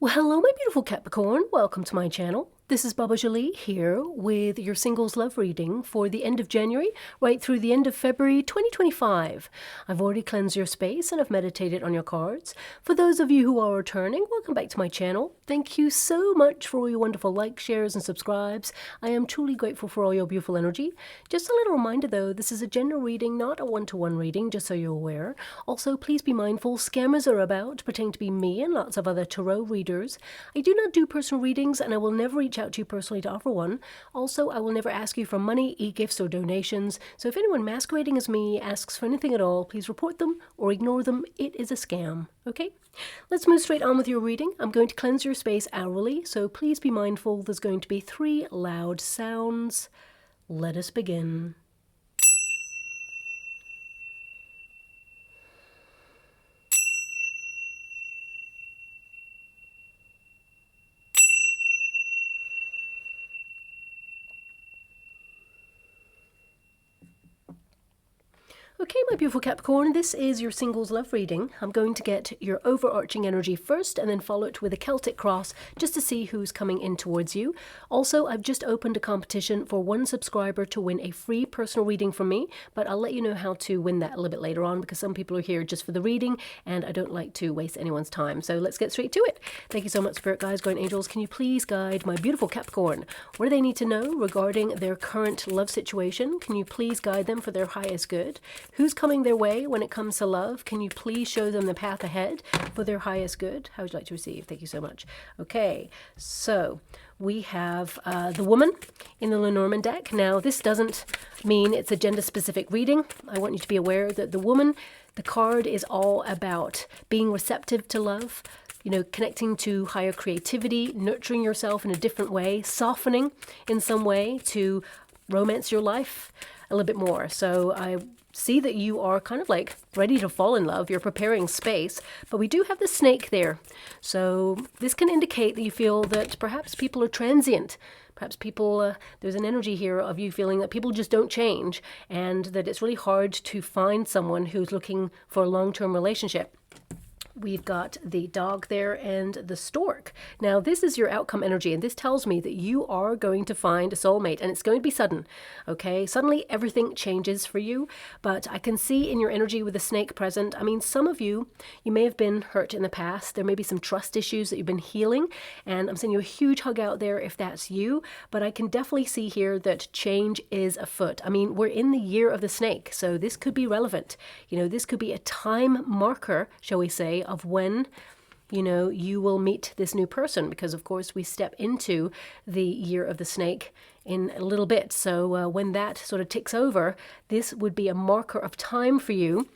Well, hello, my beautiful Capricorn. Welcome to my channel. This is Baba Jolie here with your singles love reading for the end of January right through the end of February 2025. I've already cleansed your space and I've meditated on your cards. For those of you who are returning, welcome back to my channel. Thank you so much for all your wonderful likes, shares, and subscribes. I am truly grateful for all your beautiful energy. Just a little reminder though, this is a general reading, not a one-to-one reading, just so you're aware. Also, please be mindful, scammers are about, pretending to be me and lots of other tarot readers. I do not do personal readings and I will never reach out to you personally to offer one. Also, I will never ask you for money, e-gifts, or donations. So if anyone masquerading as me asks for anything at all, please report them or ignore them. It is a scam. Okay? Let's move straight on with your reading. I'm going to cleanse your space hourly, so please be mindful. There's going to be 3 loud sounds. Let us begin. Okay, my beautiful Capricorn, this is your singles love reading. I'm going to get your overarching energy first and then follow it with a Celtic cross just to see who's coming in towards you. Also, I've just opened a competition for 1 subscriber to win a free personal reading from me, but I'll let you know how to win that a little bit later on because some people are here just for the reading and I don't like to waste anyone's time. So let's get straight to it. Thank you so much, Spirit Guides, Guardian Angels. Can you please guide my beautiful Capricorn? What do they need to know regarding their current love situation? Can you please guide them for their highest good? Who's coming their way when it comes to love? Can you please show them the path ahead for their highest good? How would you like to receive? Thank you so much. Okay, so we have the woman in the Lenormand deck. Now, this doesn't mean it's a gender-specific reading. I want you to be aware that the woman, the card is all about being receptive to love, you know, connecting to higher creativity, nurturing yourself in a different way, softening in some way to romance your life a little bit more. So I see that you are kind of like ready to fall in love. You're preparing space, but we do have the snake there. So this can indicate that you feel that perhaps people are transient. Perhaps people, there's an energy here of you feeling that people just don't change and that it's really hard to find someone who's looking for a long-term relationship. We've got the dog there and the stork. Now, this is your outcome energy, and this tells me that you are going to find a soulmate, and it's going to be sudden, okay? Suddenly, everything changes for you, but I can see in your energy with the snake present, I mean, some of you, you may have been hurt in the past. There may be some trust issues that you've been healing, and I'm sending you a huge hug out there if that's you, but I can definitely see here that change is afoot. I mean, we're in the year of the snake, so this could be relevant. You know, this could be a time marker, shall we say, of when, you know, you will meet this new person, because of course we step into the year of the snake in a little bit. So when that sort of ticks over, this would be a marker of time for you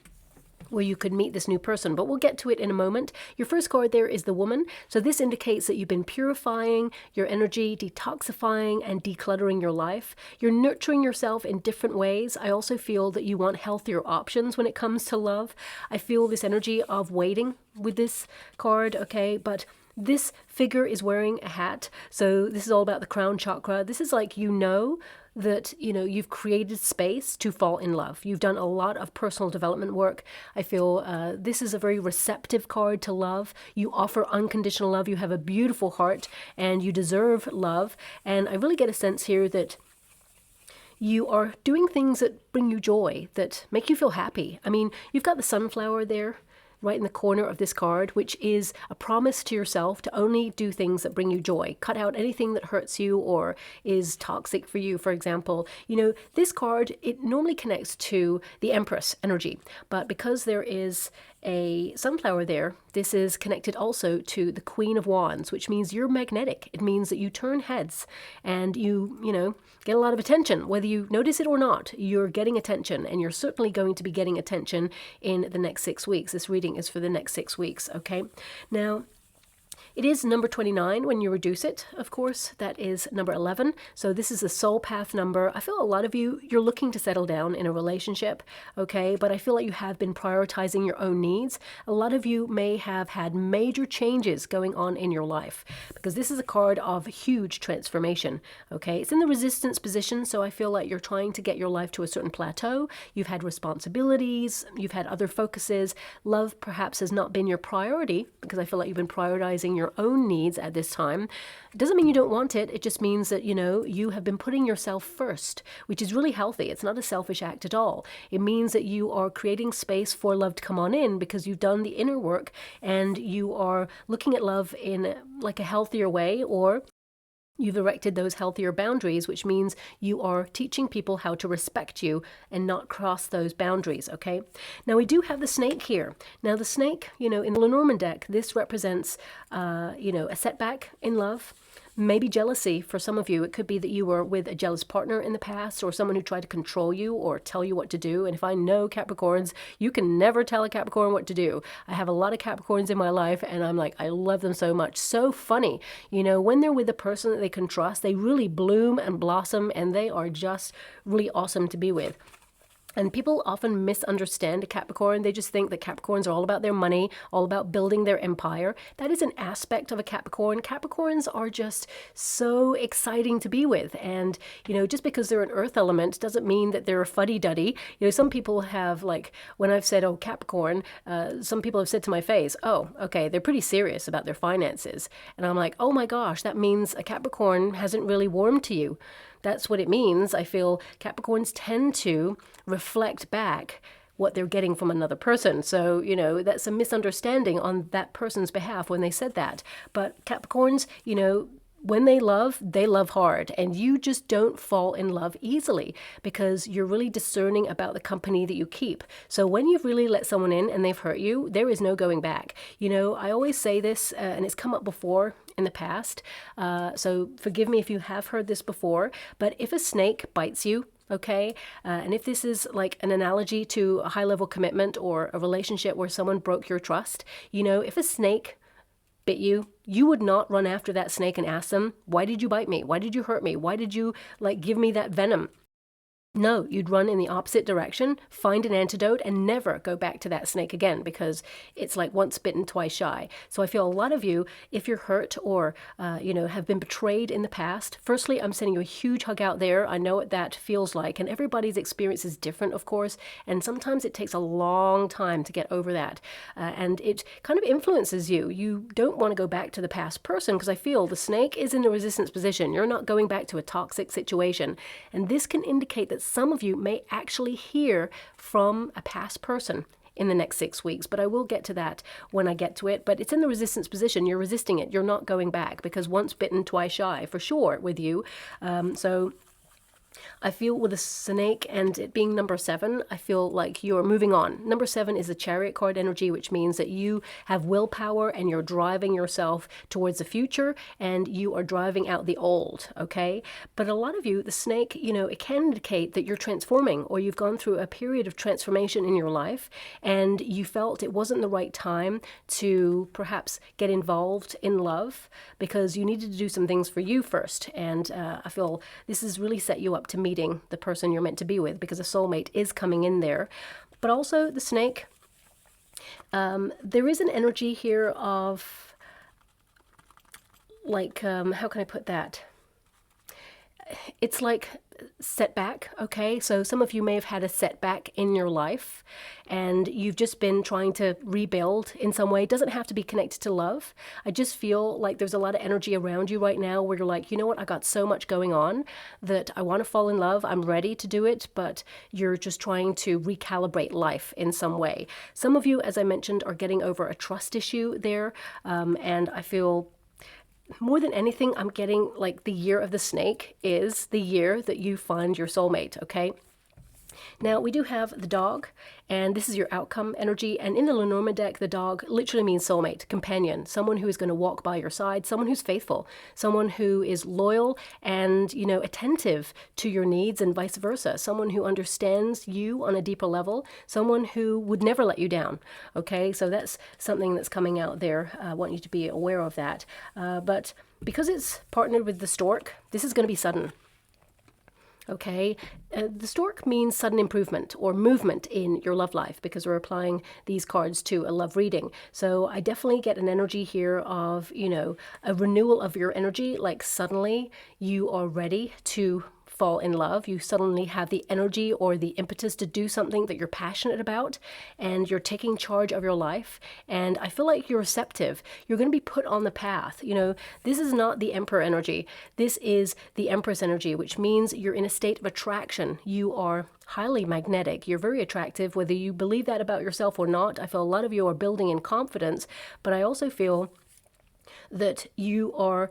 where you could meet this new person, but we'll get to it in a moment. Your first card there is the woman. So this indicates that you've been purifying your energy, detoxifying and decluttering your life. You're nurturing yourself in different ways. I also feel that you want healthier options when it comes to love. I feel this energy of waiting with this card, okay, but this figure is wearing a hat. So this is all about the crown chakra. This is like, you know, that, you know, you've created space to fall in love. You've done a lot of personal development work. I feel this is a very receptive card to love. You offer unconditional love. You have a beautiful heart and you deserve love. And I really get a sense here that you are doing things that bring you joy, that make you feel happy. I mean, you've got the sunflower there right in the corner of this card, which is a promise to yourself to only do things that bring you joy. Cut out anything that hurts you or is toxic for you, for example. You know, this card, it normally connects to the Empress energy, but because there is a sunflower there, this is connected also to the Queen of Wands, which means you're magnetic. It means that you turn heads and you know, get a lot of attention. Whether you notice it or not, you're getting attention, and you're certainly going to be getting attention in the next 6 weeks. This reading is for the next 6 weeks, okay? Now, it is number 29 when you reduce it, of course. That is number 11. So this is a soul path number. I feel a lot of you, you're looking to settle down in a relationship, okay? But I feel like you have been prioritizing your own needs. A lot of you may have had major changes going on in your life because this is a card of huge transformation, okay? It's in the resistance position, so I feel like you're trying to get your life to a certain plateau. You've had responsibilities. You've had other focuses. Love perhaps has not been your priority because I feel like you've been prioritizing your your own needs at this time. It doesn't mean you don't want it. It just means that, you know, you have been putting yourself first, which is really healthy. It's not a selfish act at all. It means that you are creating space for love to come on in because you've done the inner work and you are looking at love in like a healthier way, or you've erected those healthier boundaries, which means you are teaching people how to respect you and not cross those boundaries, okay? Now, we do have the snake here. Now, the snake, you know, in the LENORMAND deck, this represents, you know, a setback in love, maybe jealousy for some of you. It could be that you were with a jealous partner in the past, or someone who tried to control you or tell you what to do. And if I know Capricorns, you can never tell a Capricorn what to do. I have a lot of Capricorns in my life, and I'm like, I love them so much. So funny. You know, when they're with a person that they can trust, they really bloom and blossom, and they are just really awesome to be with. And people often misunderstand a Capricorn. They just think that Capricorns are all about their money, all about building their empire. That is an aspect of a Capricorn. Capricorns are just so exciting to be with. And, you know, just because they're an earth element doesn't mean that they're a fuddy-duddy. You know, some people have, like, when I've said, oh, Capricorn, some people have said to my face, oh, okay, they're pretty serious about their finances. And I'm like, oh my gosh, that means a Capricorn hasn't really warmed to you. That's what it means. I feel Capricorns tend to reflect back what they're getting from another person. So, you know, that's a misunderstanding on that person's behalf when they said that. But Capricorns, you know, when they love hard, and you just don't fall in love easily because you're really discerning about the company that you keep. So when you've really let someone in and they've hurt you, there is no going back. You know, I always say this, and it's come up before in the past, so forgive me if you have heard this before, but if a snake bites you, okay, and if this is like an analogy to a high-level commitment or a relationship where someone broke your trust, you know, if a snake bit you, you would not run after that snake and ask them, why did you bite me? Why did you hurt me? Why did you, like, give me that venom? No, you'd run in the opposite direction, find an antidote, and never go back to that snake again, because it's like once bitten, twice shy. So I feel a lot of you, if you're hurt or, you know, have been betrayed in the past, firstly, I'm sending you a huge hug out there. I know what that feels like, and everybody's experience is different, of course, and sometimes it takes a long time to get over that, and it kind of influences you. You don't want to go back to the past person, because I feel the snake is in the resistance position. You're not going back to a toxic situation, and this can indicate that some of you may actually hear from a past person in the next 6 weeks, but I will get to that when I get to it. But it's in the resistance position. You're resisting it. You're not going back, because once bitten, twice shy, for sure, with you. So I feel with a snake and it being number 7, I feel like you're moving on. Number 7 is the Chariot card energy, which means that you have willpower and you're driving yourself towards the future, and you are driving out the old, okay? But a lot of you, the snake, you know, it can indicate that you're transforming, or you've gone through a period of transformation in your life, and you felt it wasn't the right time to perhaps get involved in love because you needed to do some things for you first. And I feel this has really set you up to meeting the person you're meant to be with, because a soulmate is coming in there. But also the snake, there is an energy here of, like, how can I put that? It's like setback, okay? So some of you may have had a setback in your life, and you've just been trying to rebuild in some way. It doesn't have to be connected to love. I just feel like there's a lot of energy around you right now where you're like, you know what, I got so much going on that I want to fall in love. I'm ready to do it, but you're just trying to recalibrate life in some way. Some of you, as I mentioned, are getting over a trust issue there, and I feel more than anything, I'm getting like the year of the snake is the year that you find your soulmate, okay? Now, we do have the dog, and this is your outcome energy. And in the LENORMAND deck, the dog literally means soulmate, companion, someone who is going to walk by your side, someone who's faithful, someone who is loyal and, you know, attentive to your needs, and vice versa, someone who understands you on a deeper level, someone who would never let you down, okay? So that's something that's coming out there. I want you to be aware of that. But because it's partnered with the stork, this is going to be sudden. Okay, the stork means sudden improvement or movement in your love life, because we're applying these cards to a love reading. So I definitely get an energy here of, you know, a renewal of your energy, like suddenly you are ready to fall in love. You suddenly have the energy or the impetus to do something that you're passionate about, and you're taking charge of your life. And I feel like you're receptive. You're going to be put on the path. You know, this is not the Emperor energy. This is the Empress energy, which means you're in a state of attraction. You are highly magnetic. You're very attractive, whether you believe that about yourself or not. I feel a lot of you are building in confidence, but I also feel that you are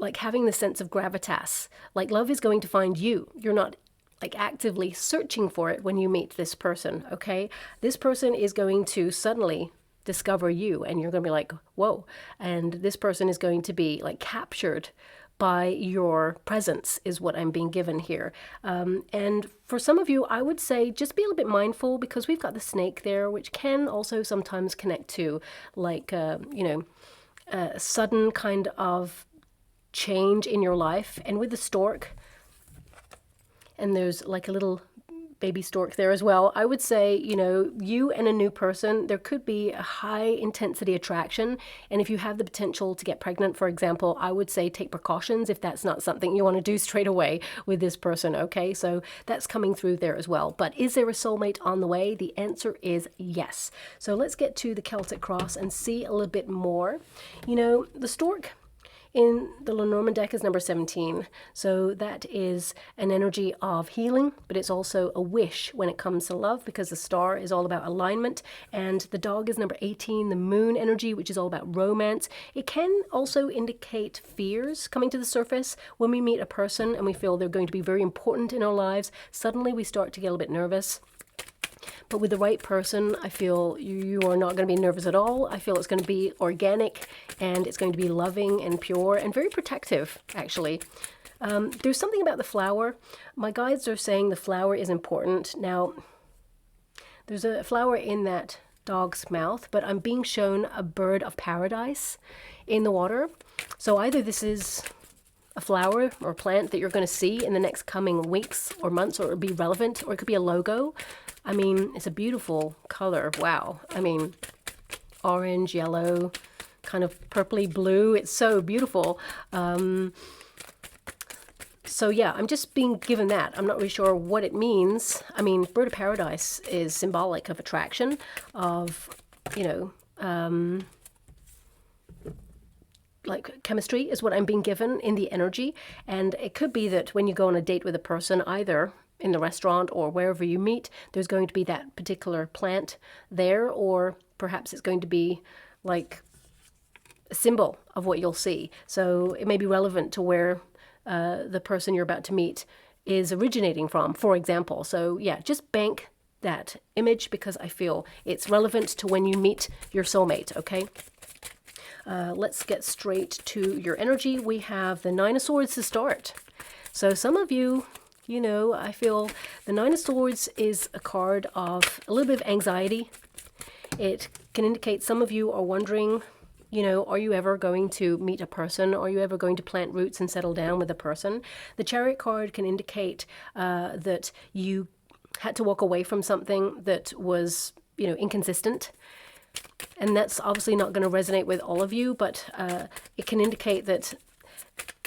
like having the sense of gravitas. Like love is going to find you. You're not like actively searching for it when you meet this person, okay? This person is going to suddenly discover you, and you're going to be like, whoa. And this person is going to be like captured by your presence, is what I'm being given here. And for some of you, I would say just be a little bit mindful, because we've got the snake there, which can also sometimes connect to like, you know, a sudden kind of change in your life. And with the stork, and there's like a little baby stork there as well, I would say, you know, you and a new person, there could be a high intensity attraction. And if you have the potential to get pregnant, for example, I would say take precautions if that's not something you want to do straight away with this person, okay? So that's coming through there as well. But is there a soulmate on the way? The answer is yes. So let's get to the Celtic cross and see a little bit more. You know, the stork in the Lenormand deck is number 17. So that is an energy of healing, but it's also a wish when it comes to love, because the star is all about alignment. And the dog is number 18, the moon energy, which is all about romance. It can also indicate fears coming to the surface. When we meet a person and we feel they're going to be very important in our lives, suddenly we start to get a little bit nervous. But with the right person, I feel you are not going to be nervous at all. I feel it's going to be organic, and it's going to be loving and pure and very protective, actually. There's something about the flower. My guides are saying the flower is important. Now, there's a flower in that dog's mouth, but I'm being shown a bird of paradise in the water. So either this is a flower or plant that you're going to see in the next coming weeks or months, or it'll be relevant, or it could be a logo. I mean, it's a beautiful color. Wow. I mean, orange, yellow, kind of purpley blue. It's so beautiful. So yeah, I'm just being given that. I'm not really sure what it means. I mean, bird of paradise is symbolic of attraction, of, you know, like chemistry is what I'm being given in the energy. And it could be that when you go on a date with a person, either in the restaurant or wherever you meet, there's going to be that particular plant there, or perhaps it's going to be like a symbol of what you'll see. So it may be relevant to where the person you're about to meet is originating from, for example. So yeah, just bank that image, because I feel it's relevant to when you meet your soulmate, okay? Let's get straight to your energy. We have the Nine of Swords to start. So some of you, you know, I feel the Nine of Swords is a card of a little bit of anxiety. It can indicate some of you are wondering, you know, are you ever going to meet a person? Are you ever going to plant roots and settle down with a person? The Chariot card can indicate that you had to walk away from something that was, you know, inconsistent. And that's obviously not going to resonate with all of you, but it can indicate that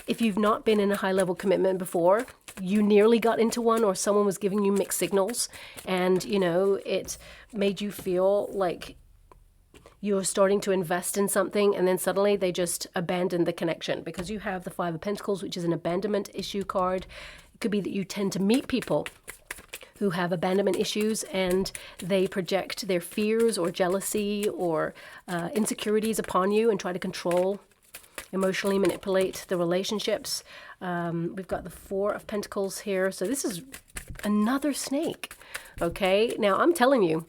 if you've not been in a high-level commitment before, you nearly got into one, or someone was giving you mixed signals, and, you know, it made you feel like you're starting to invest in something, and then suddenly they just abandoned the connection, because you have the Five of Pentacles, which is an abandonment issue card. It could be that you tend to meet people who have abandonment issues, and they project their fears or jealousy or insecurities upon you and try to control, emotionally manipulate the relationships. We've got the Four of Pentacles here. So this is another snake. Okay, now I'm telling you,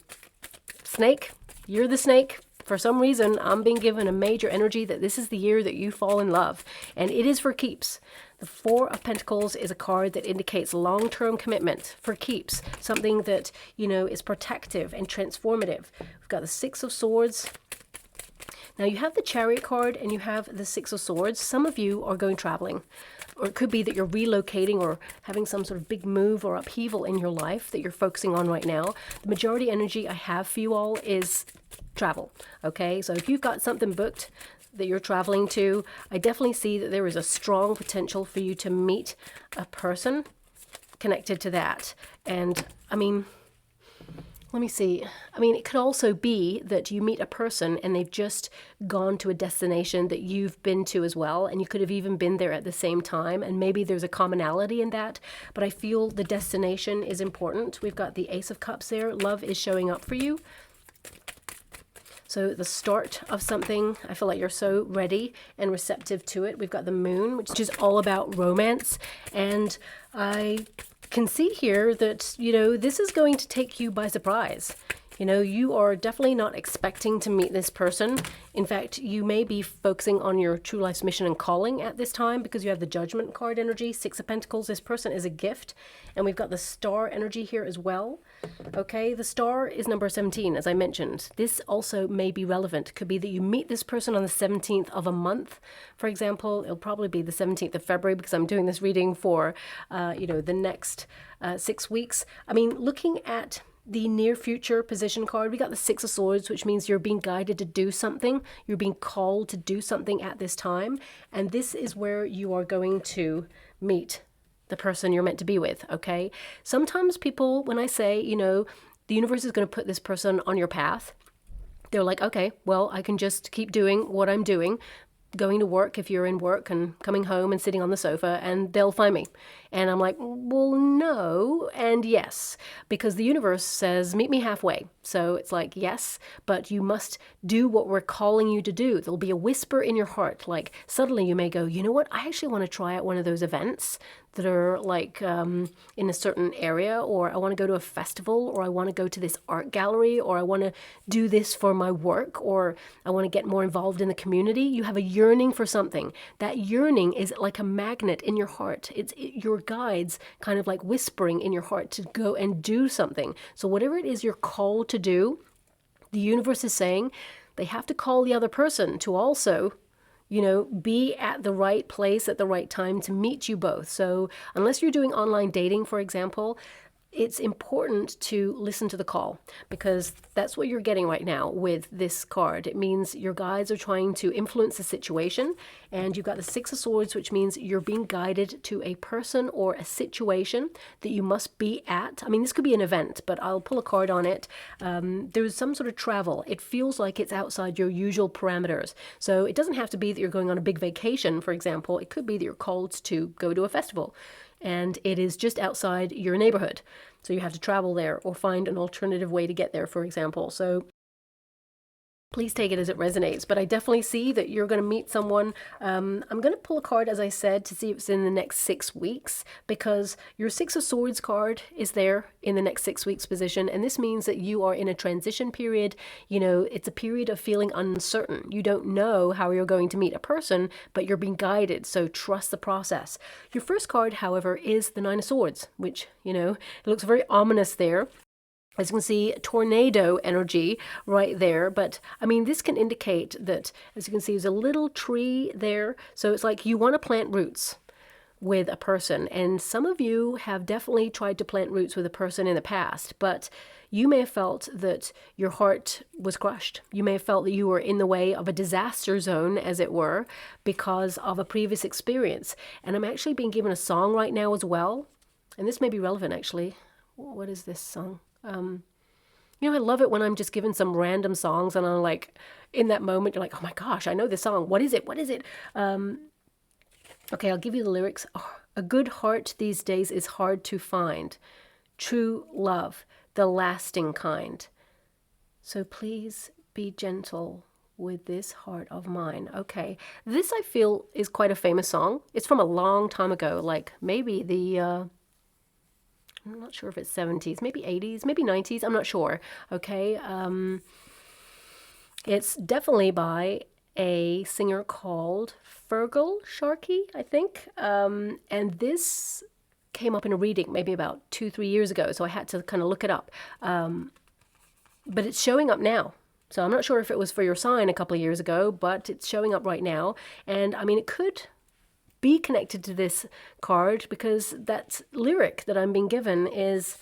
snake, you're the snake. For some reason, I'm being given a major energy that this is the year that you fall in love, and it is for keeps. The Four of Pentacles is a card that indicates long-term commitment for keeps, something that, you know, is protective and transformative. We've got the Six of Swords. Now you have the Chariot card and you have the Six of Swords. Some of you are going traveling, or it could be that you're relocating or having some sort of big move or upheaval in your life that you're focusing on right now. The majority energy I have for you all is travel, okay? So if you've got something booked that you're traveling to, I definitely see that there is a strong potential for you to meet a person connected to that. And I mean, let me see. I mean, it could also be that you meet a person and they've just gone to a destination that you've been to as well, and you could have even been there at the same time, and maybe there's a commonality in that, but I feel the destination is important. We've got the Ace of Cups there. Love is showing up for you. So the start of something, I feel like you're so ready and receptive to it. We've got the Moon, which is all about romance, and I can see here that, you know, this is going to take you by surprise. You know, you are definitely not expecting to meet this person. In fact, you may be focusing on your true life's mission and calling at this time because you have the Judgment card energy, Six of Pentacles. This person is a gift. And we've got the Star energy here as well. Okay, the Star is number 17, as I mentioned. This also may be relevant. It could be that you meet this person on the 17th of a month. For example, it'll probably be the 17th of February because I'm doing this reading for, you know, the next 6 weeks. I mean, looking at the near future position card, we got the Six of Swords, which means you're being guided to do something. You're being called to do something at this time. And this is where you are going to meet the person you're meant to be with, okay? Sometimes people, when I say, you know, the universe is going to put this person on your path, they're like, okay, well, I can just keep doing what I'm doing, going to work if you're in work and coming home and sitting on the sofa, and they'll find me. And I'm like, well, no and yes, because the universe says, meet me halfway. So it's like, yes, but you must do what we're calling you to do. There'll be a whisper in your heart. Like suddenly you may go, you know what? I actually want to try out one of those events that are like in a certain area, or I want to go to a festival, or I want to go to this art gallery, or I want to do this for my work, or I want to get more involved in the community. You have a yearning for something. That yearning is like a magnet in your heart. It's your guides kind of like whispering in your heart to go and do something. So whatever it is you're called to do, the universe is saying they have to call the other person to also, you know, be at the right place at the right time to meet you both. So unless you're doing online dating, for example, it's important to listen to the call, because that's what you're getting right now with this card. It means your guides are trying to influence the situation, and you've got the Six of Swords, which means you're being guided to a person or a situation that you must be at. I mean, this could be an event, but I'll pull a card on it. There's some sort of travel. It feels like it's outside your usual parameters. So it doesn't have to be that you're going on a big vacation, for example. It could be that you're called to go to a festival, and it is just outside your neighborhood. So you have to travel there or find an alternative way to get there, for example. So please take it as it resonates. But I definitely see that you're going to meet someone. I'm going to pull a card, as I said, to see if it's in the next 6 weeks, because your Six of Swords card is there in the next 6 weeks position. And this means that you are in a transition period. You know, it's a period of feeling uncertain. You don't know how you're going to meet a person, but you're being guided. So trust the process. Your first card, however, is the Nine of Swords, which, you know, it looks very ominous there. As you can see, tornado energy right there. But I mean, this can indicate that, as you can see, there's a little tree there. So it's like you want to plant roots with a person. And some of you have definitely tried to plant roots with a person in the past, but you may have felt that your heart was crushed. You may have felt that you were in the way of a disaster zone, as it were, because of a previous experience. And I'm actually being given a song right now as well. And this may be relevant, actually. What is this song? You know, I love it when I'm just given some random songs and I'm like, in that moment, you're like, oh my gosh, I know this song. What is it? What is it? Okay, I'll give you the lyrics. Oh, a good heart these days is hard to find. True love, the lasting kind. So please be gentle with this heart of mine. Okay, this I feel is quite a famous song. It's from a long time ago, like maybe the... I'm not sure if it's 70s, maybe 80s, maybe 90s. I'm not sure. Okay. It's definitely by a singer called Fergal Sharkey, I think. And this came up in a reading maybe about 2-3 years ago. So I had to kind of look it up. But it's showing up now. So I'm not sure if it was for your sign a couple of years ago, but it's showing up right now. And I mean, it could be connected to this card, because that lyric that I'm being given is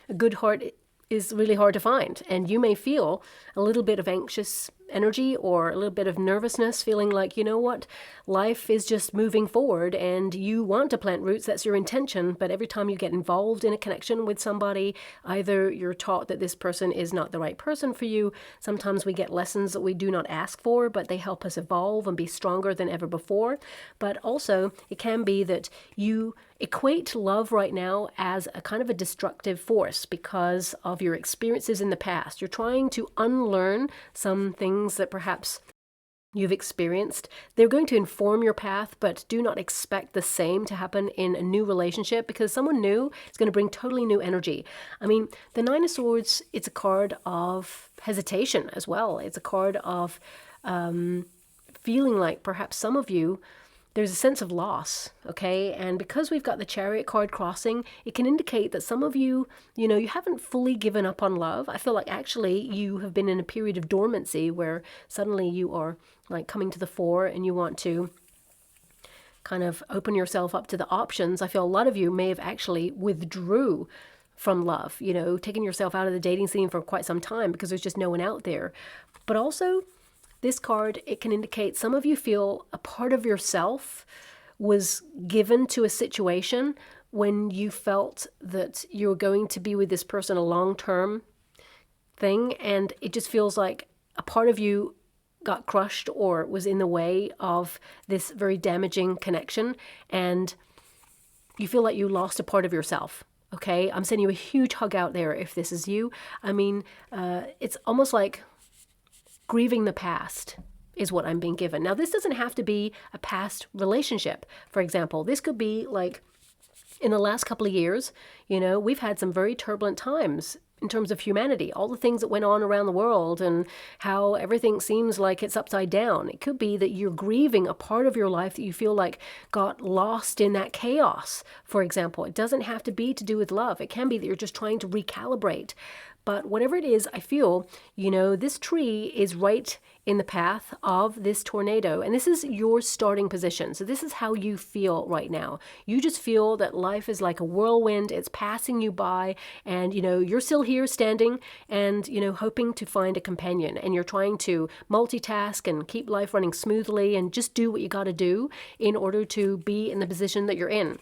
a good heart is really hard to find, and you may feel a little bit of anxious energy or a little bit of nervousness, feeling like, you know what, life is just moving forward and you want to plant roots, that's your intention, but every time you get involved in a connection with somebody, either you're taught that this person is not the right person for you. Sometimes we get lessons that we do not ask for, but they help us evolve and be stronger than ever before. But also it can be that you equate love right now as a kind of a destructive force because of your experiences in the past. You're trying to unlearn some things that perhaps you've experienced. They're going to inform your path, but do not expect the same to happen in a new relationship, because someone new is going to bring totally new energy. I mean, the Nine of Swords, it's a card of hesitation as well. It's a card of feeling like perhaps some of you, there's a sense of loss, okay? And because we've got the Chariot card crossing, it can indicate that some of you, you know, you haven't fully given up on love. I feel like actually you have been in a period of dormancy where suddenly you are like coming to the fore and you want to kind of open yourself up to the options. I feel a lot of you may have actually withdrew from love, you know, taking yourself out of the dating scene for quite some time because there's just no one out there. But also, this card, it can indicate some of you feel a part of yourself was given to a situation when you felt that you were going to be with this person a long-term thing, and it just feels like a part of you got crushed or was in the way of this very damaging connection, and you feel like you lost a part of yourself. Okay, I'm sending you a huge hug out there if this is you. I mean, it's almost like grieving the past is what I'm being given. Now, this doesn't have to be a past relationship, for example. This could be like in the last couple of years, you know, we've had some very turbulent times in terms of humanity, all the things that went on around the world and how everything seems like it's upside down. It could be that you're grieving a part of your life that you feel like got lost in that chaos, for example. It doesn't have to be to do with love. It can be that you're just trying to recalibrate. But whatever it is, I feel, you know, this tree is right in the path of this tornado. And this is your starting position. So this is how you feel right now. You just feel that life is like a whirlwind. It's passing you by. And, you know, you're still here standing and, you know, hoping to find a companion. And you're trying to multitask and keep life running smoothly and just do what you got to do in order to be in the position that you're in.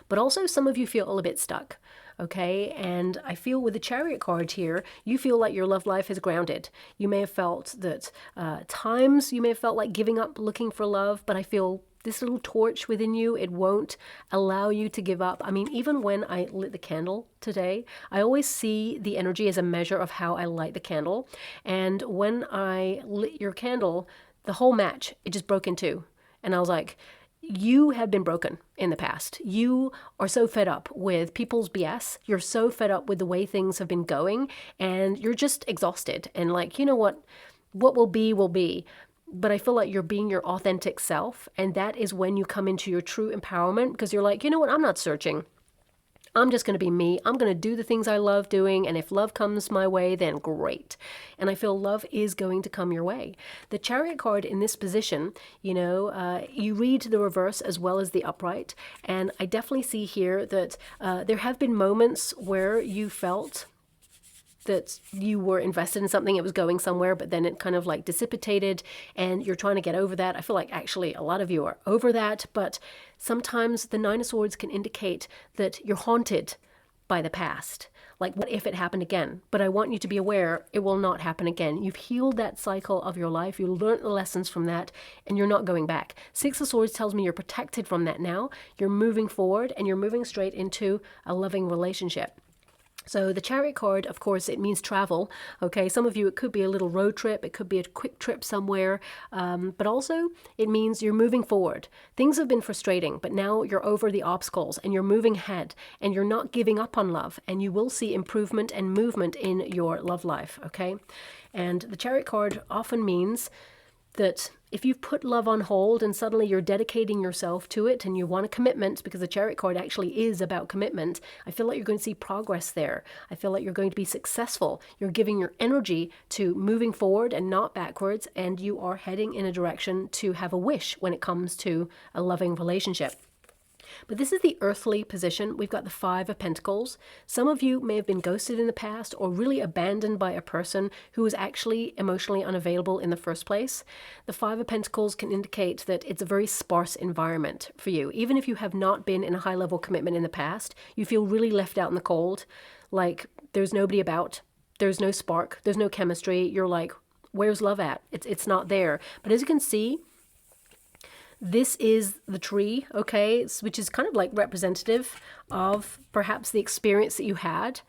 But also some of you feel a little bit stuck. Okay, and I feel with the Chariot card here, you feel like your love life is grounded. You may have felt that times you may have felt like giving up looking for love, but I feel this little torch within you, it won't allow you to give up. I mean, even when I lit the candle today, I always see the energy as a measure of how I light the candle. And when I lit your candle, the whole match, it just broke in two. And I was like, you have been broken in the past. You are so fed up with people's BS. You're so fed up with the way things have been going, and you're just exhausted. And like, you know what will be, will be. But I feel like you're being your authentic self. And that is when you come into your true empowerment, because you're like, you know what, I'm not searching. I'm just going to be me. I'm going to do the things I love doing. And if love comes my way, then great. And I feel love is going to come your way. The Chariot card in this position, you know, you read the reverse as well as the upright. And I definitely see here that there have been moments where you felt that you were invested in something, it was going somewhere, but then it kind of like dissipated and you're trying to get over that. I feel like actually a lot of you are over that, but sometimes the Nine of Swords can indicate that you're haunted by the past. Like, what if it happened again? But I want you to be aware it will not happen again. You've healed that cycle of your life. You learned the lessons from that and you're not going back. Six of Swords tells me you're protected from that now. You're moving forward and you're moving straight into a loving relationship. So the Chariot card, of course, it means travel. Okay, some of you, it could be a little road trip. It could be a quick trip somewhere. But also, it means you're moving forward. Things have been frustrating, but now you're over the obstacles and you're moving ahead and you're not giving up on love. And you will see improvement and movement in your love life, okay? And the Chariot card often means that if you've put love on hold and suddenly you're dedicating yourself to it and you want a commitment, because the Chariot card actually is about commitment, I feel like you're going to see progress there. I feel like you're going to be successful. You're giving your energy to moving forward and not backwards, and you are heading in a direction to have a wish when it comes to a loving relationship. But this is the earthly position. We've got the Five of Pentacles. Some of you may have been ghosted in the past or really abandoned by a person who was actually emotionally unavailable in the first place. The Five of Pentacles can indicate that it's a very sparse environment for you. Even if you have not been in a high-level commitment in the past, you feel really left out in the cold, like there's nobody about, there's no spark, there's no chemistry. You're like, where's love at? It's not there. But as you can see, this is the tree, okay, which is kind of like representative of perhaps the experience that you had,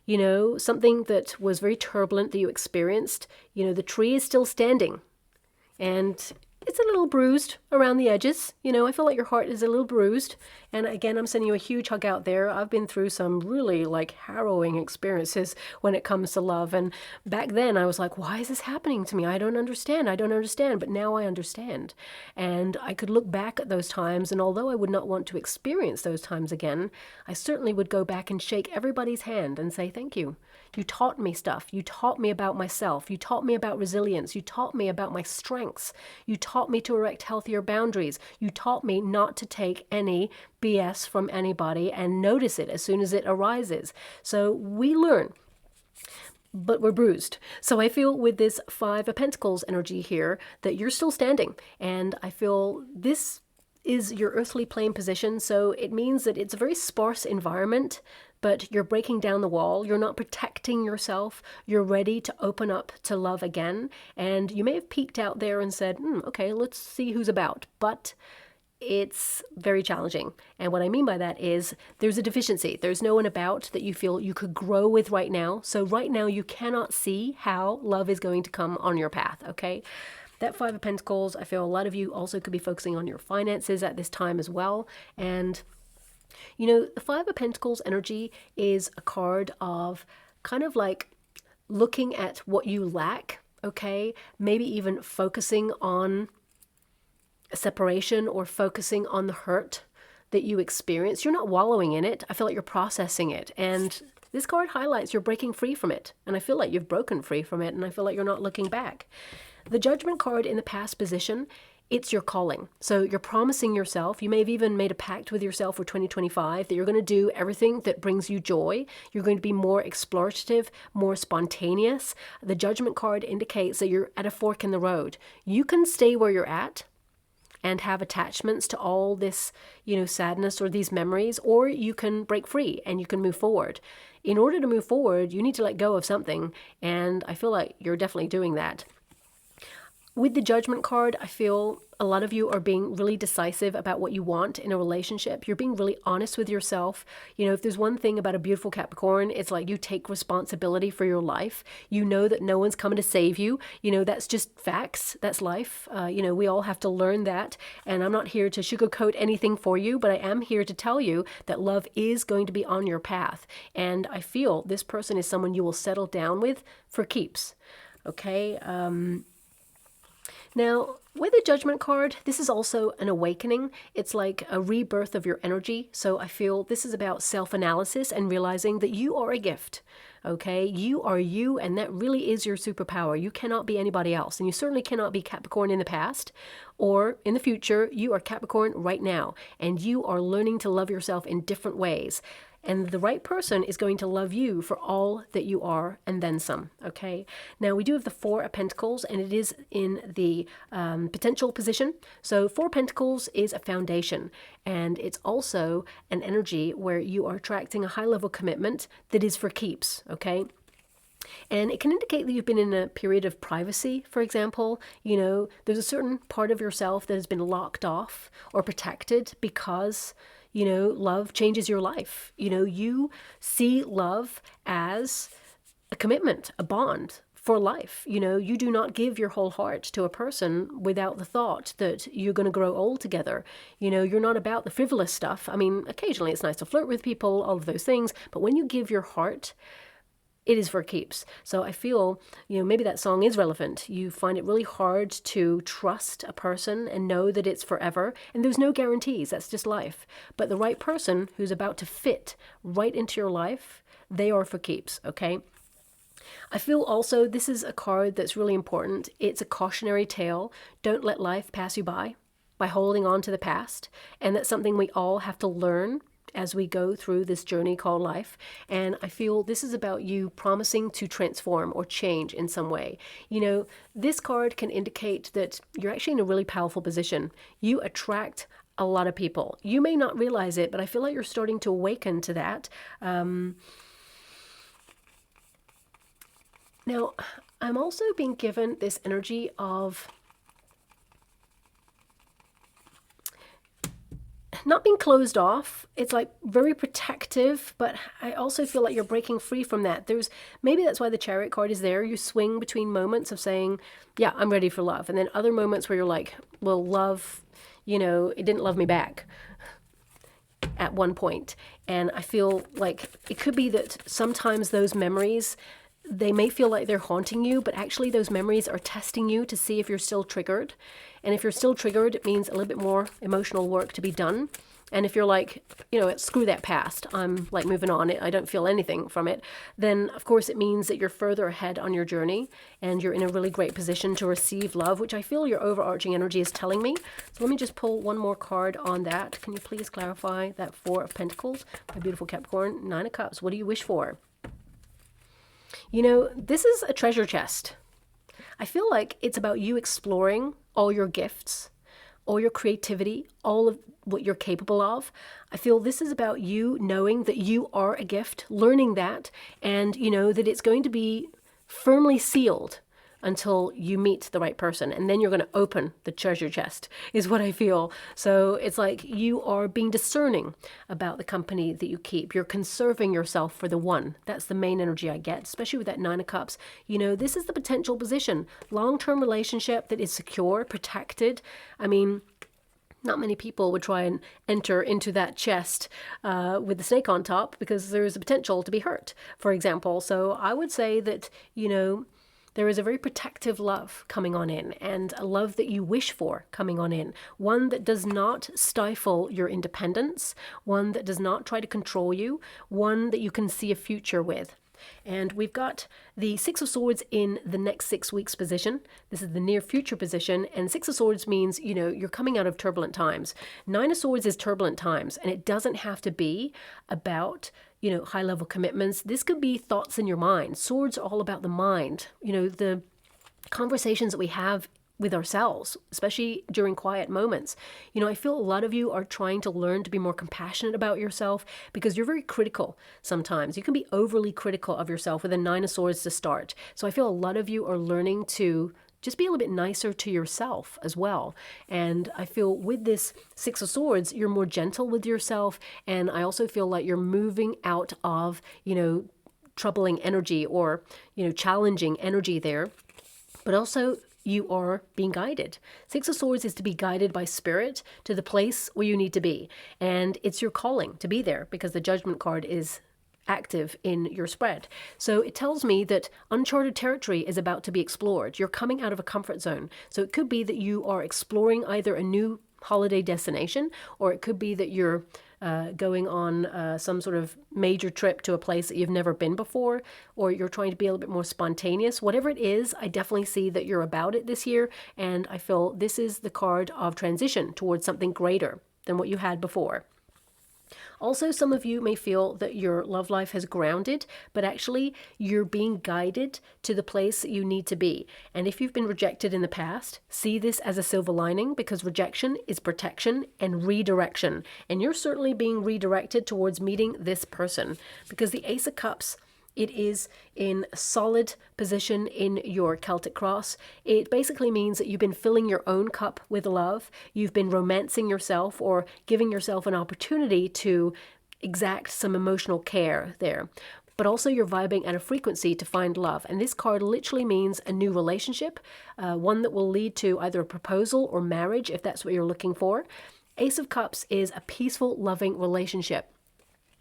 you know, something that was very turbulent that you experienced. You know, the tree is still standing and it's a little bruised around the edges. You know, I feel like your heart is a little bruised. And again, I'm sending you a huge hug out there. I've been through some really like harrowing experiences when it comes to love. And back then I was like, why is this happening to me? I don't understand. I don't understand. But now I understand. And I could look back at those times. And although I would not want to experience those times again, I certainly would go back and shake everybody's hand and say, thank you. You taught me stuff. You taught me about myself. You taught me about resilience. You taught me about my strengths. You taught me to erect healthier boundaries. You taught me not to take any BS from anybody and notice it as soon as it arises. So we learn, but we're bruised. So I feel with this Five of Pentacles energy here that you're still standing. And I feel this is your earthly plane position. So it means that it's a very sparse environment, but you're breaking down the wall. You're not protecting yourself. You're ready to open up to love again. And you may have peeked out there and said, okay, let's see who's about. But it's very challenging. And what I mean by that is there's a deficiency. There's no one about that you feel you could grow with right now. So right now you cannot see how love is going to come on your path, okay? That Five of Pentacles, I feel a lot of you also could be focusing on your finances at this time as well. And you know, the Five of Pentacles energy is a card of kind of like looking at what you lack, okay? Maybe even focusing on a separation or focusing on the hurt that you experience. You're not wallowing in it. I feel like you're processing it. And this card highlights you're breaking free from it. And I feel like you've broken free from it. And I feel like you're not looking back. The Judgment card in the past position, it's your calling. So you're promising yourself, you may have even made a pact with yourself for 2025 that you're going to do everything that brings you joy. You're going to be more explorative, more spontaneous. The Judgment card indicates that you're at a fork in the road. You can stay where you're at and have attachments to all this, you know, sadness or these memories, or you can break free and you can move forward. In order to move forward, you need to let go of something. And I feel like you're definitely doing that. With the Judgment card, I feel a lot of you are being really decisive about what you want in a relationship. You're being really honest with yourself. You know, if there's one thing about a beautiful Capricorn, it's like you take responsibility for your life. You know that no one's coming to save you. You know, that's just facts. That's life. You know, we all have to learn that. And I'm not here to sugarcoat anything for you, but I am here to tell you that love is going to be on your path. And I feel this person is someone you will settle down with for keeps. Okay? Now, with the Judgment card, this is also an awakening. It's like a rebirth of your energy. So I feel this is about self-analysis and realizing that you are a gift. Okay, you are you, and that really is your superpower. You cannot be anybody else, and you certainly cannot be Capricorn in the past or in the future. You are Capricorn right now, and you are learning to love yourself in different ways. And the right person is going to love you for all that you are and then some, okay? Now, we do have the Four of Pentacles, and it is in the potential position. So Four of Pentacles is a foundation, and it's also an energy where you are attracting a high-level commitment that is for keeps, okay? And it can indicate that you've been in a period of privacy, for example. You know, there's a certain part of yourself that has been locked off or protected because, you know, love changes your life. You know, you see love as a commitment, a bond for life. You know, you do not give your whole heart to a person without the thought that you're going to grow old together. You know, you're not about the frivolous stuff. I mean, occasionally it's nice to flirt with people, all of those things. But when you give your heart, it is for keeps. So I feel, you know, maybe that song is relevant. You find it really hard to trust a person and know that it's forever. And there's no guarantees. That's just life. But the right person who's about to fit right into your life, they are for keeps, okay? I feel also this is a card that's really important. It's a cautionary tale. Don't let life pass you by. by holding on to the past, and that's something we all have to learn as we go through this journey called life. And I feel this is about you promising to transform or change in some way. You know, this card can indicate that you're actually in a really powerful position. You attract a lot of people. You may not realize it, but I feel like you're starting to awaken to that. Now, I'm also being given this energy of not being closed off. It's like very protective, but I also feel like you're breaking free from that. Maybe that's why the Chariot card is there. You swing between moments of saying, yeah, I'm ready for love. And then other moments where you're like, well, love, you know, it didn't love me back at one point. And I feel like it could be that sometimes those memories, they may feel like they're haunting you, but actually those memories are testing you to see if you're still triggered. And if you're still triggered, it means a little bit more emotional work to be done. And if you're like, you know, screw that past, I'm like moving on, I don't feel anything from it, then of course it means that you're further ahead on your journey and you're in a really great position to receive love, which I feel your overarching energy is telling me. So let me just pull one more card on that. Can you please clarify that Four of Pentacles, my beautiful Capricorn? Nine of Cups, what do you wish for? You know, this is a treasure chest. I feel like it's about you exploring all your gifts, all your creativity, all of what you're capable of. I feel this is about you knowing that you are a gift, learning that, and you know that it's going to be firmly sealed until you meet the right person. And then you're going to open the treasure chest, is what I feel. So it's like you are being discerning about the company that you keep. You're conserving yourself for the one. That's the main energy I get, especially with that Nine of Cups. You know, this is the potential position. Long-term relationship that is secure, protected. I mean, not many people would try and enter into that chest with the snake on top because there is a potential to be hurt, for example. So I would say that, you know, there is a very protective love coming on in, and a love that you wish for coming on in. One that does not stifle your independence, one that does not try to control you, one that you can see a future with. And we've got the Six of Swords in the next 6 weeks position. This is the near future position. And Six of Swords means, you know, you're coming out of turbulent times. Nine of Swords is turbulent times. And it doesn't have to be about, you know, high level commitments. This could be thoughts in your mind. Swords are all about the mind. You know, the conversations that we have with ourselves, especially during quiet moments. You know, I feel a lot of you are trying to learn to be more compassionate about yourself because you're very critical sometimes. You can be overly critical of yourself with a Nine of Swords to start. So I feel a lot of you are learning to just be a little bit nicer to yourself as well. And I feel with this Six of Swords, you're more gentle with yourself. And I also feel like you're moving out of, you know, troubling energy or, you know, challenging energy there. But also, you are being guided. Six of Swords is to be guided by spirit to the place where you need to be. And it's your calling to be there because the Judgment card is active in your spread. So it tells me that uncharted territory is about to be explored. You're coming out of a comfort zone. So it could be that you are exploring either a new holiday destination, or it could be that you're going on some sort of major trip to a place that you've never been before, or you're trying to be a little bit more spontaneous. Whatever it is, I definitely see that you're about it this year, and I feel this is the card of transition towards something greater than what you had before. Also, some of you may feel that your love life has grounded, but actually you're being guided to the place that you need to be. And if you've been rejected in the past, see this as a silver lining, because rejection is protection and redirection. And you're certainly being redirected towards meeting this person, because the Ace of Cups, it is in a solid position in your Celtic cross. It basically means that you've been filling your own cup with love. You've been romancing yourself or giving yourself an opportunity to exact some emotional care there. But also you're vibing at a frequency to find love. And this card literally means a new relationship, one that will lead to either a proposal or marriage, if that's what you're looking for. Ace of Cups is a peaceful, loving relationship.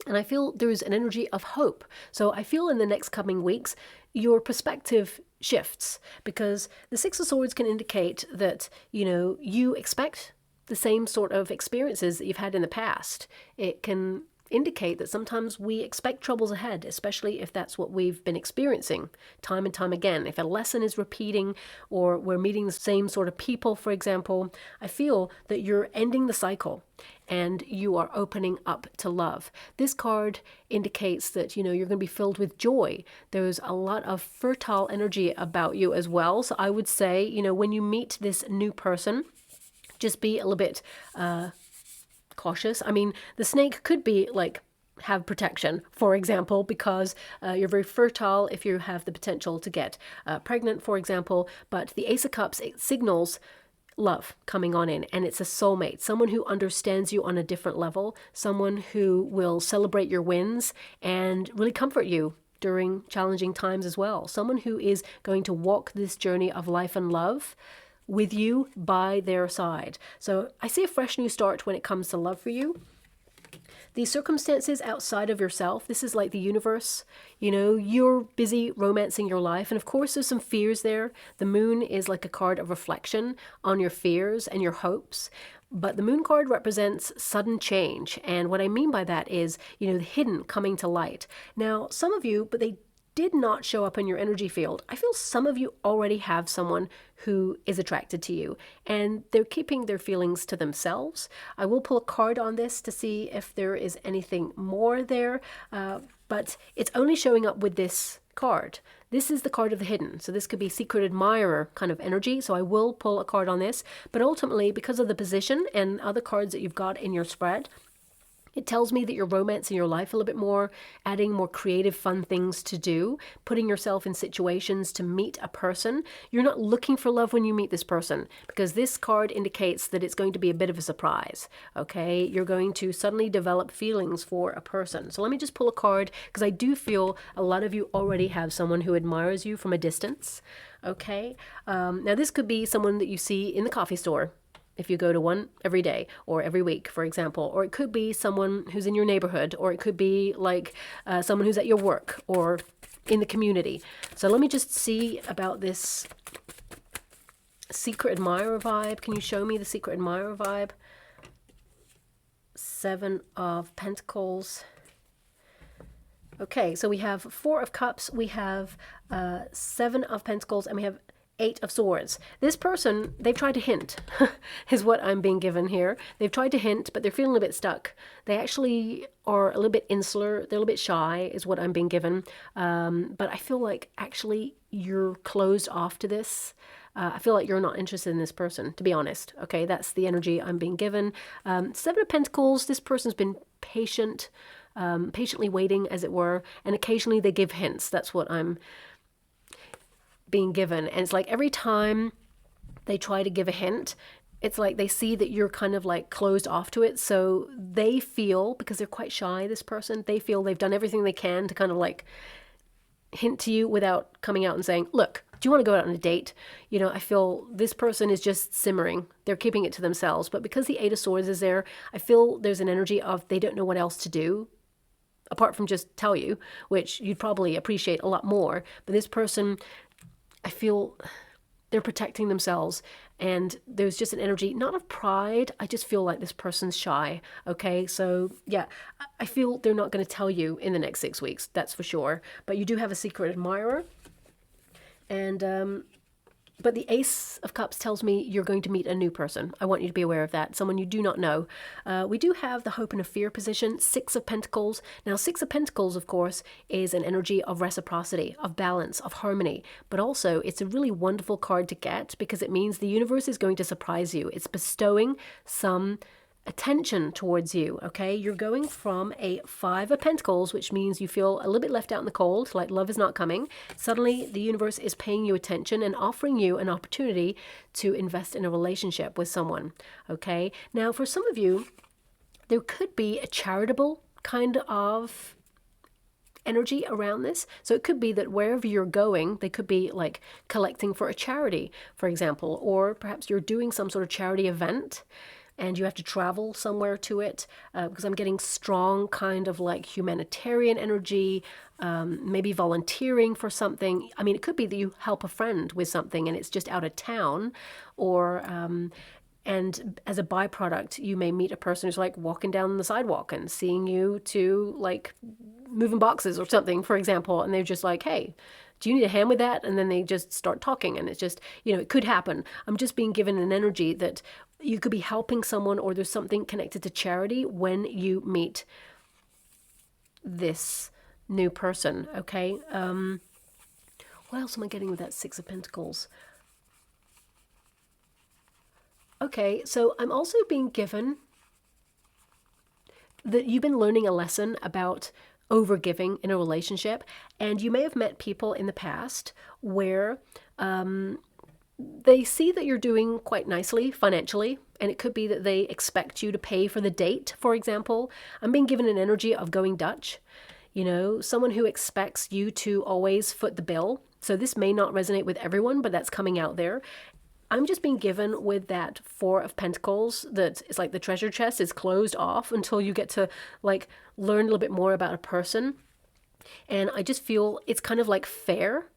And I feel there's an energy of hope. So I feel in the next coming weeks, your perspective shifts, because the Six of Swords can indicate that, you know, you expect the same sort of experiences that you've had in the past. It can indicate that sometimes we expect troubles ahead, especially if that's what we've been experiencing time and time again. If a lesson is repeating or we're meeting the same sort of people, for example, I feel that you're ending the cycle and you are opening up to love. This card indicates that, you're going to be filled with joy. There's a lot of fertile energy about you as well. So I would say, when you meet this new person, just be a little bit cautious. I mean, the snake could be like, have protection, for example, because you're very fertile if you have the potential to get pregnant, for example. But the Ace of Cups, it signals love coming on in, and it's a soulmate, someone who understands you on a different level, someone who will celebrate your wins and really comfort you during challenging times as well. Someone who is going to walk this journey of life and love with you by their side. So I see a fresh new start when it comes to love for you. The circumstances outside of yourself, this is like the universe, you're busy romancing your life. And of course, there's some fears there. The moon is like a card of reflection on your fears and your hopes. But the moon card represents sudden change. And what I mean by that is, the hidden coming to light. Now, some of you, but they did not show up in your energy field. I feel some of you already have someone who is attracted to you and they're keeping their feelings to themselves. I will pull a card on this to see if there is anything more there, but it's only showing up with this card. This is the card of the hidden. So this could be secret admirer kind of energy. So I will pull a card on this, but ultimately because of the position and other cards that you've got in your spread, it tells me that you're romancing your life a little bit more, adding more creative, fun things to do, putting yourself in situations to meet a person. You're not looking for love when you meet this person, because this card indicates that it's going to be a bit of a surprise, okay? You're going to suddenly develop feelings for a person. So let me just pull a card, because I do feel a lot of you already have someone who admires you from a distance, okay? Now this could be someone that you see in the coffee store, if you go to one every day or every week, for example, or it could be someone who's in your neighborhood, or it could be like someone who's at your work or in the community. So let me just see about this secret admirer vibe. Can you show me the secret admirer vibe? 7 of Pentacles. Okay, so we have 4 of Cups, we have 7 of Pentacles, and we have 8 of Swords. This person, they've tried to hint, is what I'm being given here. They've tried to hint, but they're feeling a bit stuck. They actually are a little bit insular. They're a little bit shy, is what I'm being given. But I feel like actually you're closed off to this. I feel like you're not interested in this person, to be honest. Okay, that's the energy I'm being given. 7 of Pentacles, this person's been patient, patiently waiting, as it were, and occasionally they give hints. That's what I'm being given. And it's like every time they try to give a hint, it's like they see that you're kind of like closed off to it. So they feel, because they're quite shy, this person, they feel they've done everything they can to kind of like hint to you without coming out and saying, look, do you want to go out on a date? I feel this person is just simmering. They're keeping it to themselves. But because the 8 of Swords is there, I feel there's an energy of they don't know what else to do apart from just tell you, which you'd probably appreciate a lot more. But this person, I feel they're protecting themselves, and there's just an energy, not of pride. I just feel like this person's shy. Okay, so yeah, I feel they're not going to tell you in the next 6 weeks, that's for sure. But you do have a secret admirer, and but the Ace of Cups tells me you're going to meet a new person. I want you to be aware of that, someone you do not know. We do have the Hope and a Fear position, 6 of Pentacles. Now, 6 of Pentacles, of course, is an energy of reciprocity, of balance, of harmony. But also, it's a really wonderful card to get because it means the universe is going to surprise you. It's bestowing some attention towards you, okay? You're going from a 5 of Pentacles, which means you feel a little bit left out in the cold, like love is not coming. Suddenly, the universe is paying you attention and offering you an opportunity to invest in a relationship with someone, okay? Now, for some of you, there could be a charitable kind of energy around this. So it could be that wherever you're going, they could be like collecting for a charity, for example, or perhaps you're doing some sort of charity event and you have to travel somewhere to it, because I'm getting strong kind of like humanitarian energy, maybe volunteering for something. I mean, it could be that you help a friend with something and it's just out of town, or And as a byproduct, you may meet a person who's like walking down the sidewalk and seeing you to like moving boxes or something, for example, and they're just like, hey, do you need a hand with that? And then they just start talking, and it's just, you know, it could happen. I'm just being given an energy that you could be helping someone, or there's something connected to charity when you meet this new person, okay? What else am I getting with that Six of Pentacles? Okay, so I'm also being given that you've been learning a lesson about overgiving in a relationship, and you may have met people in the past where they see that you're doing quite nicely financially, and it could be that they expect you to pay for the date, for example. I'm being given an energy of going Dutch, you know, someone who expects you to always foot the bill. So this may not resonate with everyone, but that's coming out there. I'm just being given with that Four of Pentacles that it's like the treasure chest is closed off until you get to like learn a little bit more about a person. And I just feel it's kind of like fair,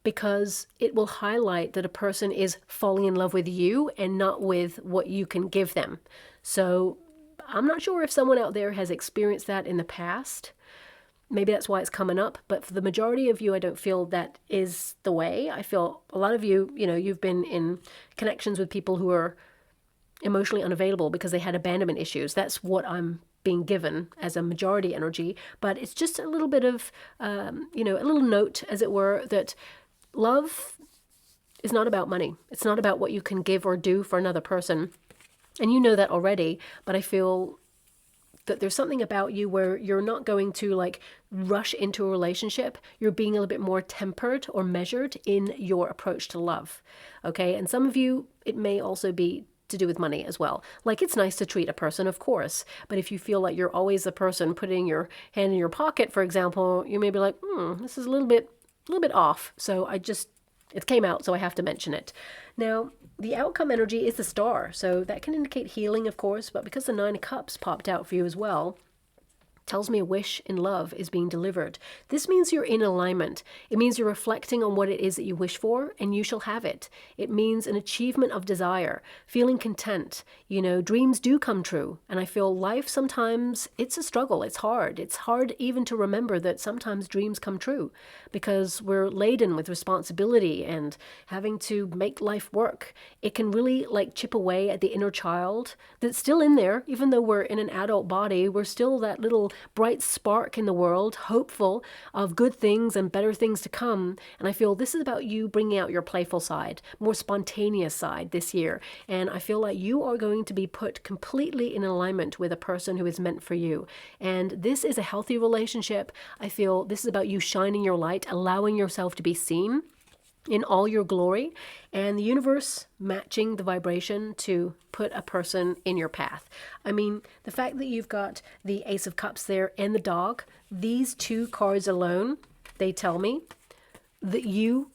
because it will highlight that a person is falling in love with you and not with what you can give them. So I'm not sure if someone out there has experienced that in the past. Maybe that's why it's coming up. But for the majority of you, I don't feel that is the way. I feel a lot of you, you know, you've been in connections with people who are emotionally unavailable because they had abandonment issues. That's what I'm being given as a majority energy. But it's just a little bit of, you know, a little note, as it were, that love is not about money. It's not about what you can give or do for another person. And you know that already, but I feel that there's something about you where you're not going to like rush into a relationship. You're being a little bit more tempered or measured in your approach to love. Okay. And some of you, it may also be to do with money as well. Like, it's nice to treat a person, of course, but if you feel like you're always the person putting your hand in your pocket, for example, you may be like, this is a little bit off. So it came out, so I have to mention it. Now, the outcome energy is the Star. So that can indicate healing, of course, but because the Nine of Cups popped out for you as well, tells me a wish in love is being delivered. This means you're in alignment. It means you're reflecting on what it is that you wish for, and you shall have it. It means an achievement of desire, feeling content. You know, dreams do come true. And I feel life sometimes, it's a struggle. It's hard. It's hard even to remember that sometimes dreams come true, because we're laden with responsibility and having to make life work. It can really like chip away at the inner child that's still in there. Even though we're in an adult body, we're still that little bright spark in the world, hopeful of good things and better things to come. And I feel this is about you bringing out your playful side, more spontaneous side this year. And I feel like you are going to be put completely in alignment with a person who is meant for you. And this is a healthy relationship. I feel this is about you shining your light, allowing yourself to be seen in all your glory, and the universe matching the vibration to put a person in your path. I mean, the fact that you've got the Ace of Cups there and the dog, these two cards alone, they tell me that you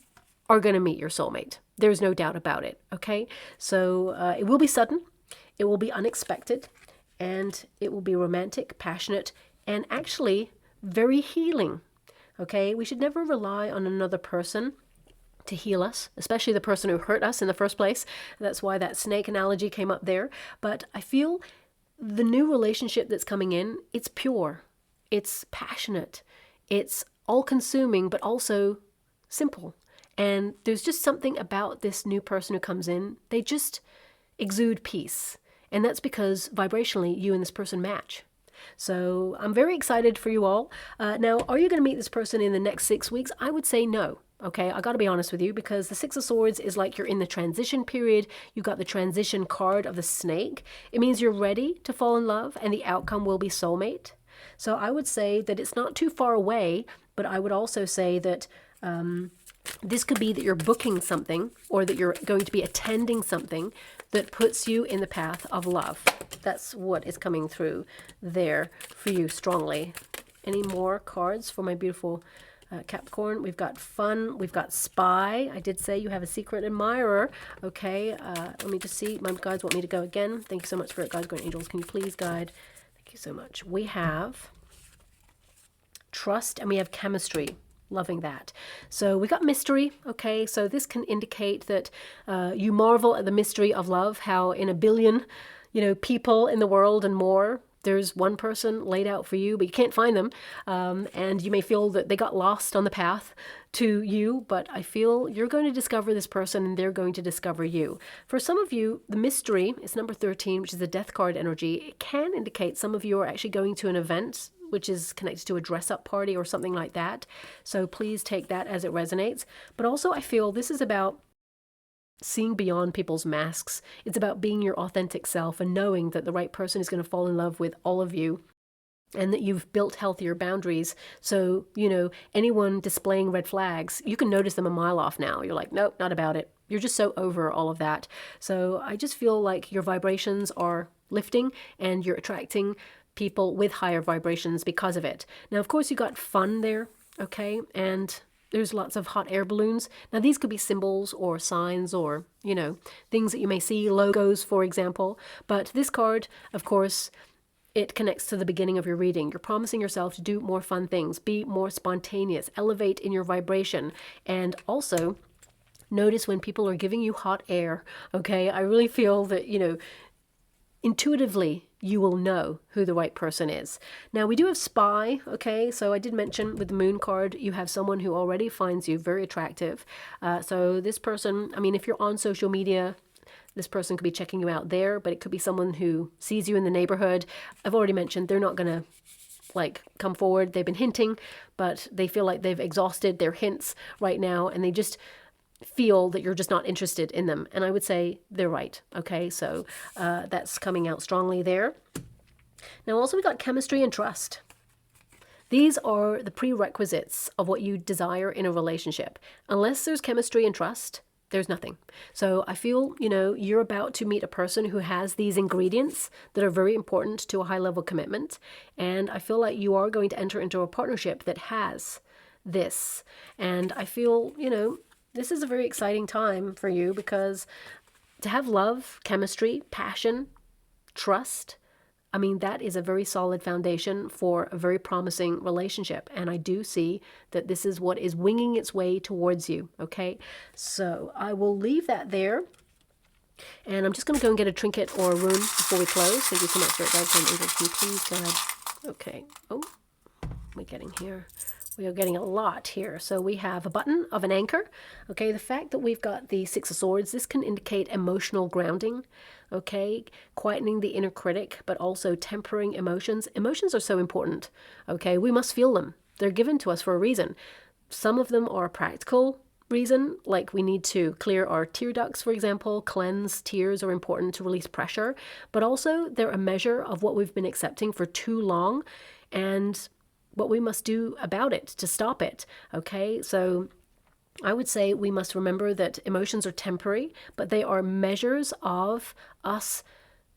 are going to meet your soulmate. There's no doubt about it, okay? So it will be sudden, it will be unexpected, and it will be romantic, passionate, and actually very healing, okay? We should never rely on another person to heal us, especially the person who hurt us in the first place. That's why that snake analogy came up there. But I feel the new relationship that's coming in, it's pure, it's passionate, it's all-consuming, but also simple. And there's just something about this new person who comes in, they just exude peace. And that's because vibrationally, you and this person match. So I'm very excited for you all. Now, are you going to meet this person in the next 6 weeks? I would say no. Okay, I got to be honest with you, because the Six of Swords is like you're in the transition period. You've got the transition card of the snake. It means you're ready to fall in love, and the outcome will be soulmate. So I would say that it's not too far away, but I would also say that this could be that you're booking something, or that you're going to be attending something that puts you in the path of love. That's what is coming through there for you strongly. Any more cards for my beautiful Capricorn? We've got fun. We've got spy. I did say you have a secret admirer. Okay. Let me just see. My guides want me to go again. Thank you so much for it, guides, guardian angels. Can you please guide? Thank you so much. We have trust and we have chemistry. Loving that. So we got mystery. Okay, so this can indicate that you marvel at the mystery of love, how in a billion, people in the world and more, there's one person laid out for you, but you can't find them. And you may feel that they got lost on the path to you, but I feel you're going to discover this person and they're going to discover you. For some of you, the mystery is number 13, which is the death card energy. It can indicate some of you are actually going to an event which is connected to a dress-up party or something like that. So please take that as it resonates. But also I feel this is about seeing beyond people's masks. It's about being your authentic self and knowing that the right person is going to fall in love with all of you and that you've built healthier boundaries. So, anyone displaying red flags, you can notice them a mile off now. You're like, nope, not about it. You're just so over all of that. So I just feel like your vibrations are lifting and you're attracting people with higher vibrations because of it. Now, of course, you got fun there, okay? And there's lots of hot air balloons. Now, these could be symbols or signs or, things that you may see, logos, for example. But this card, of course, it connects to the beginning of your reading. You're promising yourself to do more fun things, be more spontaneous, elevate in your vibration, and also notice when people are giving you hot air, okay? I really feel that, intuitively, you will know who the right person is. Now, we do have spy, okay? So I did mention with the moon card, you have someone who already finds you very attractive. So this person, if you're on social media, this person could be checking you out there, but it could be someone who sees you in the neighborhood. I've already mentioned they're not going to come forward. They've been hinting, but they feel like they've exhausted their hints right now, and they just feel that you're just not interested in them. And I would say they're right. Okay, so that's coming out strongly there. Now also we got chemistry and trust. These are the prerequisites of what you desire in a relationship. Unless there's chemistry and trust, there's nothing. So I feel, you're about to meet a person who has these ingredients that are very important to a high level commitment. And I feel like you are going to enter into a partnership that has this. And I feel, this is a very exciting time for you because to have love, chemistry, passion, trust, that is a very solid foundation for a very promising relationship. And I do see that this is what is winging its way towards you, okay? So I will leave that there. And I'm just going to go and get a trinket or a rune before we close. Thank you so much for it, guys. I'm able to please go ahead. Okay. Oh, what are we getting here? We are getting a lot here. So we have a button of an anchor. Okay, the fact that we've got the Six of Swords, this can indicate emotional grounding. Okay, quietening the inner critic, but also tempering emotions. Emotions are so important. Okay, we must feel them. They're given to us for a reason. Some of them are practical reason, like we need to clear our tear ducts, for example. Cleanse. Tears are important to release pressure, but also they're a measure of what we've been accepting for too long and what we must do about it to stop it. Okay, so I would say we must remember that emotions are temporary, but they are measures of us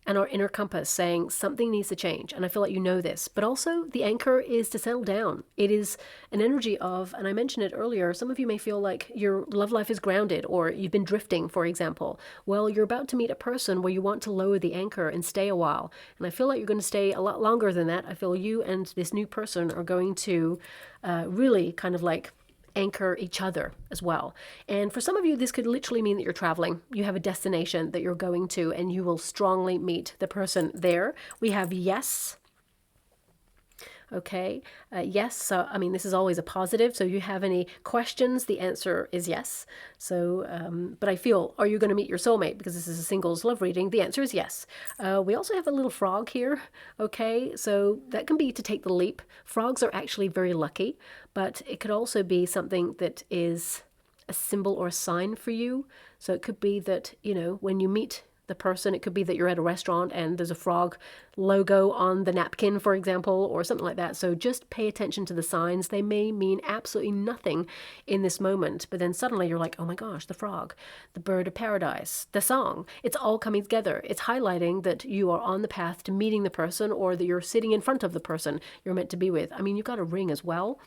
and our inner compass saying something needs to change. And I feel like you know this, but also the anchor is to settle down. It is an energy of, and I mentioned it earlier, some of you may feel like your love life is grounded or you've been drifting, for example. Well, you're about to meet a person where you want to lower the anchor and stay a while. And I feel like you're going to stay a lot longer than that. I feel you and this new person are going to really kind of anchor each other as well. And for some of you, this could literally mean that you're traveling. You have a destination that you're going to, and you will strongly meet the person there. We have yes. Okay, yes. So, this is always a positive. So, you have any questions? The answer is yes. So, but I feel, are you going to meet your soulmate? Because this is a singles love reading. The answer is yes. We also have a little frog here. Okay, so that can be to take the leap. Frogs are actually very lucky, but it could also be something that is a symbol or a sign for you. So it could be that, when you meet the person, it could be that you're at a restaurant and there's a frog logo on the napkin, for example, or something like that. So just pay attention to the signs. They may mean absolutely nothing in this moment, but then suddenly you're like, oh my gosh, the frog, the bird of paradise, the song, it's all coming together. It's highlighting that you are on the path to meeting the person or that you're sitting in front of the person you're meant to be with. You've got a ring as well.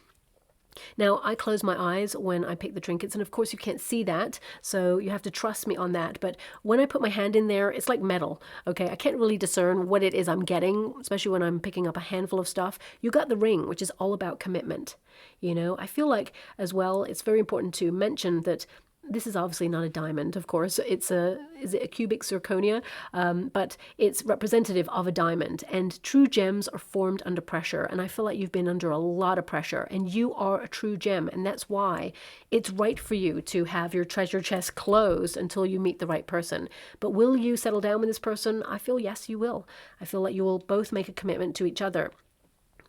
Now, I close my eyes when I pick the trinkets, and of course you can't see that, so you have to trust me on that. But when I put my hand in there, it's like metal, okay? I can't really discern what it is I'm getting, especially when I'm picking up a handful of stuff. You got the ring, which is all about commitment. You know, I feel like as well, it's very important to mention that this is obviously not a diamond, of course. Is it a cubic zirconia? But it's representative of a diamond. And true gems are formed under pressure. And I feel like you've been under a lot of pressure. And you are a true gem. And that's why it's right for you to have your treasure chest closed until you meet the right person. But will you settle down with this person? I feel yes, you will. I feel like you will both make a commitment to each other.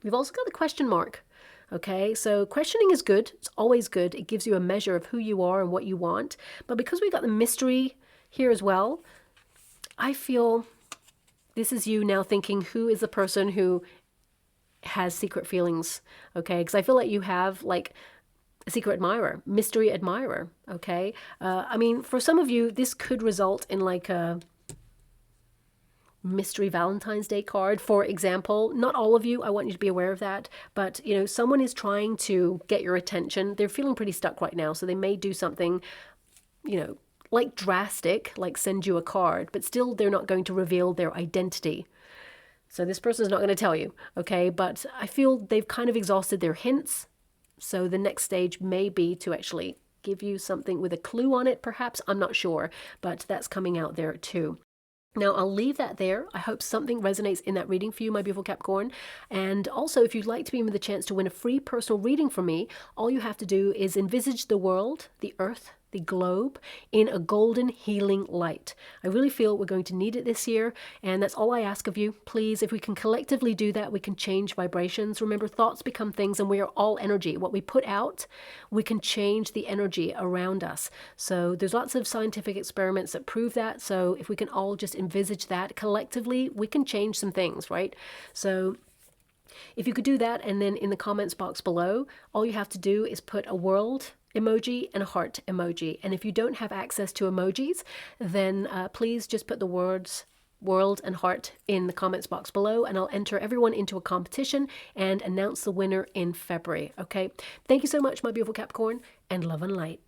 We've also got the question mark. Okay, so questioning is good. It's always good. It gives you a measure of who you are and what you want. But because we got the mystery here as well, I feel this is you now thinking, who is the person who has secret feelings? Okay, because I feel like you have like a secret admirer, mystery admirer. Okay, I mean, for some of you, this could result in like a mystery Valentine's Day card, for example. Not all of you, I want you to be aware of that, but you know, someone is trying to get your attention. They're feeling pretty stuck right now, so they may do something, you know, like drastic, like send you a card, but still they're not going to reveal their identity. So this person is not going to tell you, okay? But I feel they've kind of exhausted their hints, so the next stage may be to actually give you something with a clue on it, perhaps. I'm not sure, but that's coming out there too. Now, I'll leave that there. I hope something resonates in that reading for you, my beautiful Capricorn. And also, if you'd like to be with a chance to win a free personal reading from me, all you have to do is envisage the world, the earth, the globe in a golden healing light. I really feel we're going to need it this year, and that's all I ask of you. Please, if we can collectively do that, we can change vibrations. Remember, thoughts become things, and we are all energy. What we put out, we can change the energy around us. So there's lots of scientific experiments that prove that. So if we can all just envisage that collectively, we can change some things, right? So if you could do that, and then in the comments box below, all you have to do is put a world emoji and a heart emoji. And if you don't have access to emojis, then please just put the words world and heart in the comments box below, and I'll enter everyone into a competition and announce the winner in February. Okay, thank you so much, my beautiful Capricorn, and love and light.